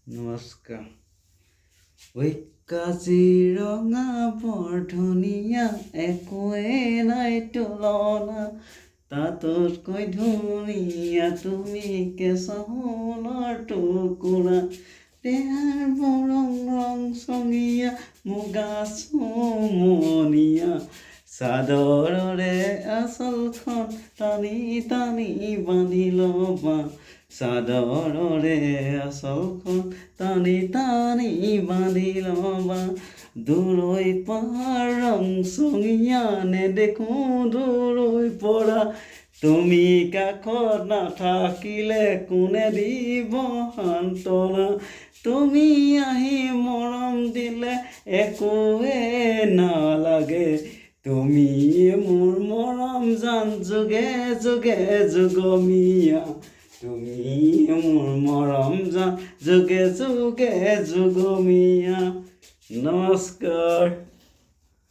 নমস্কাৰ। ঐ কাজিৰঙা বৰ ধুনীয়া, একোৱে নাই তুলনা, তাতোতকৈ ধুনীয়া তুমি কেঁচা সোণৰ টুকুৰা, দেহাৰ বৰং ৰং চঙীয়া, মুগা চুমনীয়া, চাদৰৰে আঁচলখন টানি টানি বান্ধি ল'বা, চাদৰৰে আঁচলখন টানি টানি বান্ধি ল'বা, দূৰৈ পাহাৰ ৰং চঙীয়া, নেদেখো দূৰৈ পৰা, তুমি কাষত নাথাকিলে কোনে দিব সান্তনা, তুমি আহি মৰম দিলে একোৱে নালাগে, তুমি মোৰ মৰম জান যোগে যোগে যুগমীয়া, তুমি মোৰ মৰম জান যোগে যোগে যুগমীয়া। নমস্কাৰ।